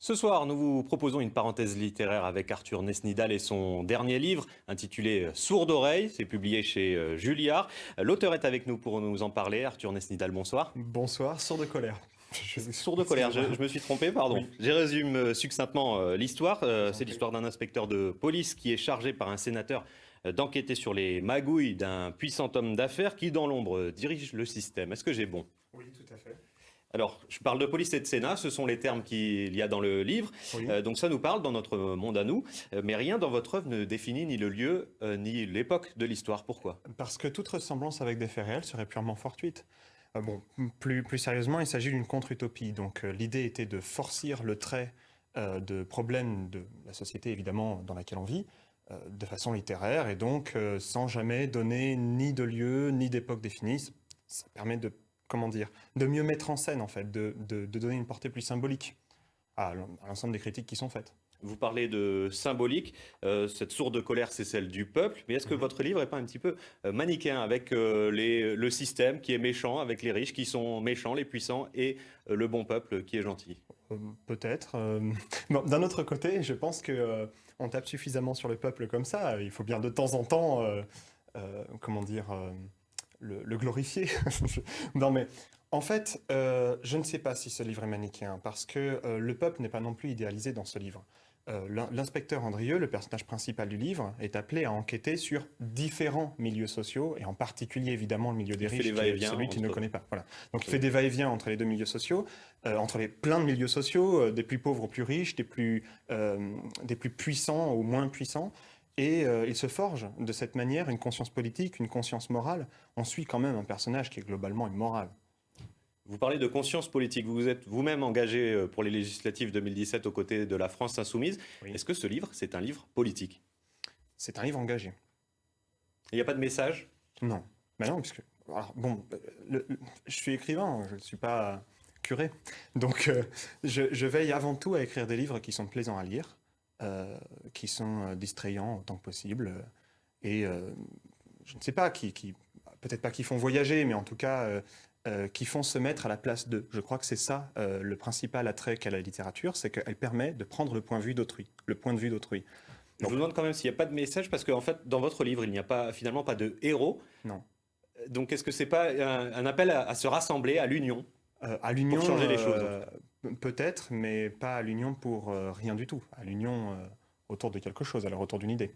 Ce soir, nous vous proposons une parenthèse littéraire avec Arthur Nesnidal et son dernier livre intitulé Sourde oreille. C'est publié chez Julliard. L'auteur est avec nous pour nous en parler. Arthur Nesnidal, bonsoir. Bonsoir, sourd de colère. Sourd de colère, je me suis trompé, pardon. Oui. Je résume succinctement l'histoire. C'est l'histoire d'un inspecteur de police qui est chargé par un sénateur d'enquêter sur les magouilles d'un puissant homme d'affaires qui, dans l'ombre, dirige le système. Est-ce que j'ai bon? Oui, tout à fait. Alors, je parle de police et de Sénat, ce sont les termes qu'il y a dans le livre. Oui. Donc ça nous parle dans notre monde à nous, mais rien dans votre œuvre ne définit ni le lieu, ni l'époque de l'histoire. Pourquoi? Parce que toute ressemblance avec des faits réels serait purement fortuite. Bon, plus sérieusement, il s'agit d'une contre-utopie. Donc l'idée était de forcir le trait de problèmes de la société, évidemment, dans laquelle on vit, de façon littéraire, et donc sans jamais donner ni de lieu, ni d'époque définie. Ça permet de, comment dire, de mieux mettre en scène, en fait, de donner une portée plus symbolique à l'ensemble des critiques qui sont faites. Vous parlez de symbolique, cette sourde colère c'est celle du peuple, mais est-ce que votre livre n'est pas un petit peu manichéen avec le système qui est méchant, avec les riches qui sont méchants, les puissants, et le bon peuple qui est gentil? Peut-être. Bon, d'un autre côté, je pense que on tape suffisamment sur le peuple comme ça. Il faut bien de temps en temps, comment dire, le glorifier. Non, mais en fait, je ne sais pas si ce livre est manichéen, parce que le peuple n'est pas non plus idéalisé dans ce livre. L'inspecteur Andrieux, le personnage principal du livre, est appelé à enquêter sur différents milieux sociaux, et en particulier évidemment le milieu des riches, qui est celui qu'il ne connaît pas. Voilà. Donc il fait des va-et-vient entre les deux milieux sociaux, entre les plein de milieux sociaux, des plus pauvres aux plus riches, des plus puissants aux moins puissants, et il se forge de cette manière une conscience politique, une conscience morale. On suit quand même un personnage qui est globalement immoral. Vous parlez de conscience politique, vous vous êtes vous-même engagé pour les législatives 2017 aux côtés de la France insoumise. Oui. Est-ce que ce livre, c'est un livre politique? C'est un livre engagé. Il n'y a pas de message? Non. Ben non, puisque... Alors, bon, je suis écrivain, je ne suis pas curé. Donc, je veille avant tout à écrire des livres qui sont plaisants à lire, qui sont distrayants autant que possible, et je ne sais pas, peut-être pas qui font voyager, mais en tout cas... qui font se mettre à la place d'eux. Je crois que c'est ça le principal attrait qu'a la littérature, c'est qu'elle permet de prendre le point de vue d'autrui, le point de vue d'autrui. Je vous demande quand même s'il n'y a pas de message, parce qu'en fait, dans votre livre, il n'y a pas, finalement pas de héros. Non. Donc est-ce que c'est pas un appel à se rassembler, à l'union, à l'union, pour changer les choses peut-être, mais pas à l'union pour rien du tout. À l'union autour de quelque chose, alors autour d'une idée.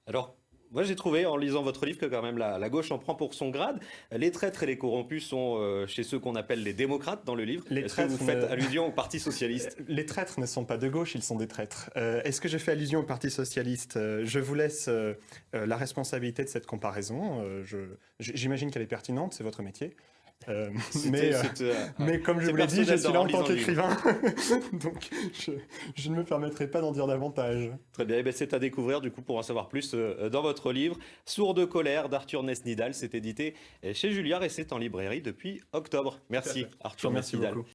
Alors, moi j'ai trouvé en lisant votre livre que quand même la gauche en prend pour son grade. Les traîtres et les corrompus sont chez ceux qu'on appelle les démocrates dans le livre. Est-ce que vous faites allusion au Parti Socialiste? Les traîtres ne sont pas de gauche, ils sont des traîtres. Est-ce que je fais allusion au Parti Socialiste? Je vous laisse la responsabilité de cette comparaison. J'imagine qu'elle est pertinente, c'est votre métier. Mais comme je vous l'ai dit, je suis là en tant qu'écrivain, donc je ne me permettrai pas d'en dire davantage. Très bien, c'est à découvrir du coup pour en savoir plus dans votre livre. Sourde colère d'Arthur Nesnidal, c'est édité chez Julliard et c'est en librairie depuis octobre. Merci Arthur Nesnidal. Beaucoup.